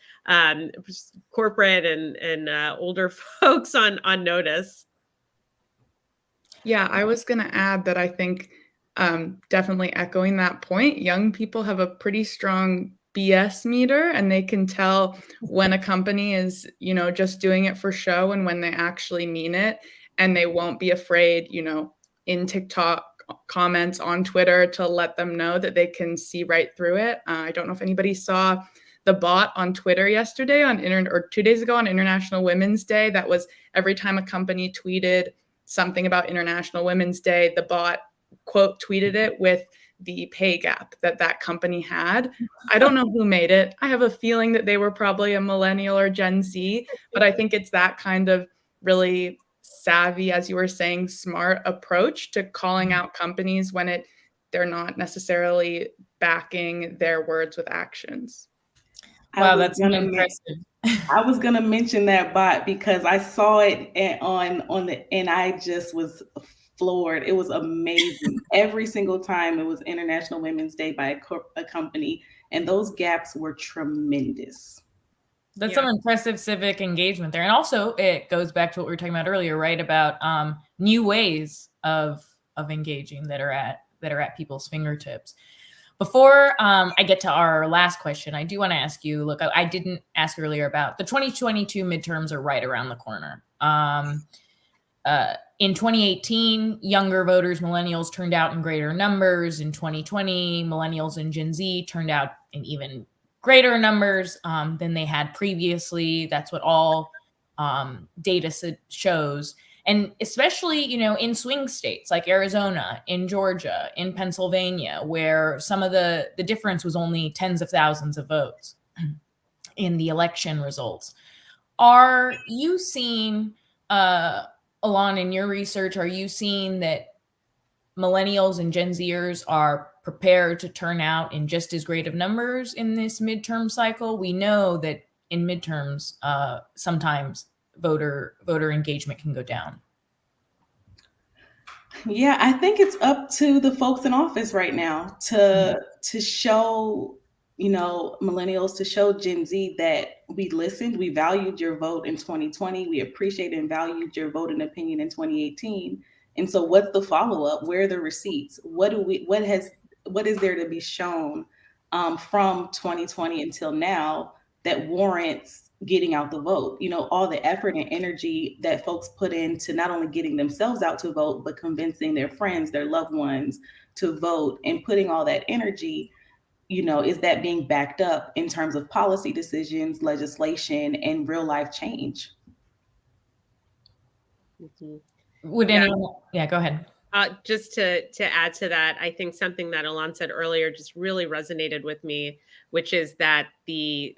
corporate and older folks on notice. Yeah, I was going to add that I think definitely echoing that point, young people have a pretty strong BS meter, and they can tell when a company is, just doing it for show and when they actually mean it. And they won't be afraid, in TikTok comments on Twitter to let them know that they can see right through it. I don't know if anybody saw the bot on Twitter yesterday or 2 days ago on International Women's Day. That was every time a company tweeted something about International Women's Day, the bot quote tweeted it with the pay gap that company had. I don't know who made it. I have a feeling that they were probably a millennial or Gen Z, but I think it's that kind of really savvy, as you were saying, smart approach to calling out companies when they're not necessarily backing their words with actions. Wow, that's impressive. I was gonna mention that bot because I saw it and I just was floored. It was amazing. Every single time it was International Women's Day by a company, and those gaps were tremendous. That's some impressive civic engagement there. And also it goes back to what we were talking about earlier, right? About new ways of engaging that are at people's fingertips. Before I get to our last question, I do want to ask you, look, I didn't ask earlier about the 2022 midterms are right around the corner. In 2018, younger voters, millennials, turned out in greater numbers. In 2020, millennials and Gen Z turned out in even greater numbers than they had previously. That's what all data shows. And especially, in swing states like Arizona, in Georgia, in Pennsylvania, where some of the difference was only tens of thousands of votes in the election results. Are you seeing, Elan, in your research, are you seeing that millennials and Gen Zers are prepared to turn out in just as great of numbers in this midterm cycle? We know that in midterms, sometimes voter engagement can go down. Yeah, I think it's up to the folks in office right now to show, millennials, to show Gen Z that we listened, we valued your vote in 2020, we appreciated and valued your vote and opinion in 2018. And so what's the follow-up? Where are the receipts? What is there to be shown from 2020 until now that warrants getting out the vote? All the effort and energy that folks put into not only getting themselves out to vote, but convincing their friends, their loved ones to vote, and putting all that energy, is that being backed up in terms of policy decisions, legislation, and real life change? Would anyone? Yeah, go ahead. Just to add to that, I think something that Elan said earlier just really resonated with me, which is that the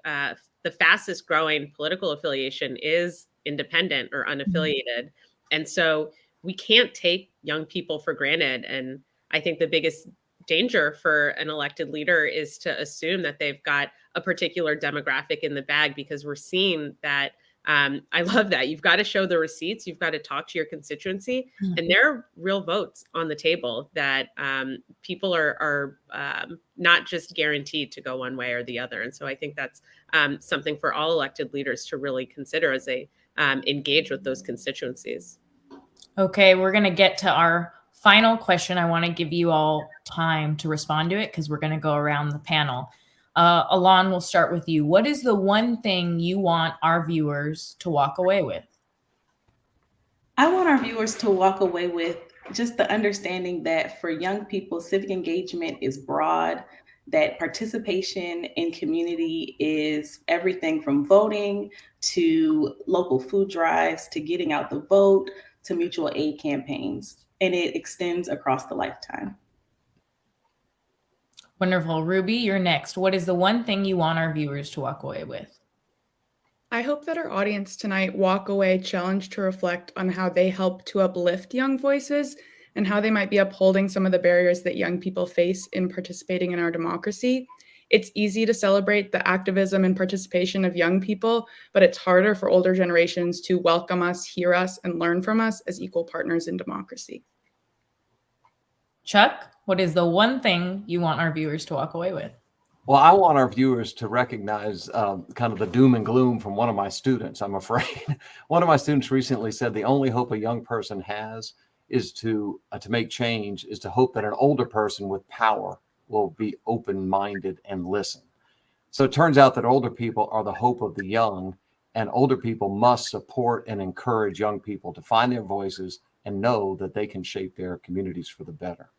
fastest growing political affiliation is independent or unaffiliated. And so we can't take young people for granted. And I think the biggest danger for an elected leader is to assume that they've got a particular demographic in the bag, because we're seeing that. I love that. You've got to show the receipts. You've got to talk to your constituency. And there are real votes on the table that people are not just guaranteed to go one way or the other. And so I think that's something for all elected leaders to really consider as they engage with those constituencies. Okay, we're going to get to our final question. I want to give you all time to respond to it because we're going to go around the panel. Elan, we'll start with you. What is the one thing you want our viewers to walk away with? I want our viewers to walk away with just the understanding that for young people, civic engagement is broad, that participation in community is everything from voting to local food drives to getting out the vote to mutual aid campaigns, and it extends across the lifetime. Wonderful. Ruby, you're next. What is the one thing you want our viewers to walk away with? I hope that our audience tonight walk away challenged to reflect on how they help to uplift young voices and how they might be upholding some of the barriers that young people face in participating in our democracy. It's easy to celebrate the activism and participation of young people, but it's harder for older generations to welcome us, hear us, and learn from us as equal partners in democracy. Chuck, what is the one thing you want our viewers to walk away with? Well, I want our viewers to recognize kind of the doom and gloom from one of my students, I'm afraid. One of my students recently said the only hope a young person has is to make change, is to hope that an older person with power will be open-minded and listen. So it turns out that older people are the hope of the young, and older people must support and encourage young people to find their voices and know that they can shape their communities for the better.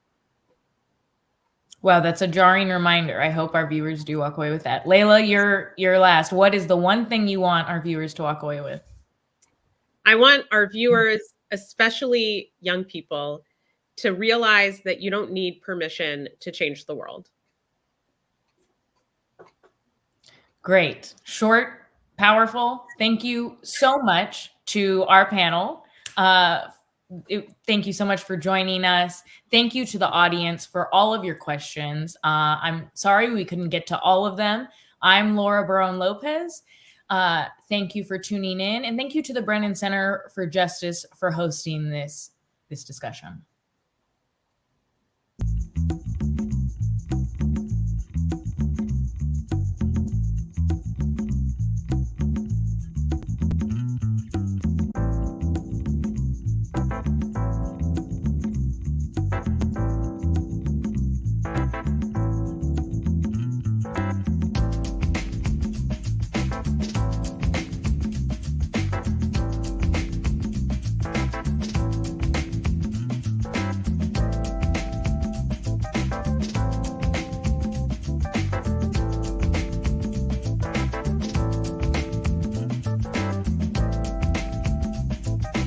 Wow, that's a jarring reminder. I hope our viewers do walk away with that. Layla, you're last. What is the one thing you want our viewers to walk away with? I want our viewers, especially young people, to realize that you don't need permission to change the world. Great. Short, powerful. Thank you so much to our panel. Thank you so much for joining us. Thank you to the audience for all of your questions. I'm sorry we couldn't get to all of them. I'm Laura Baron-Lopez. Thank you for tuning in, and thank you to the Brennan Center for Justice for hosting this discussion.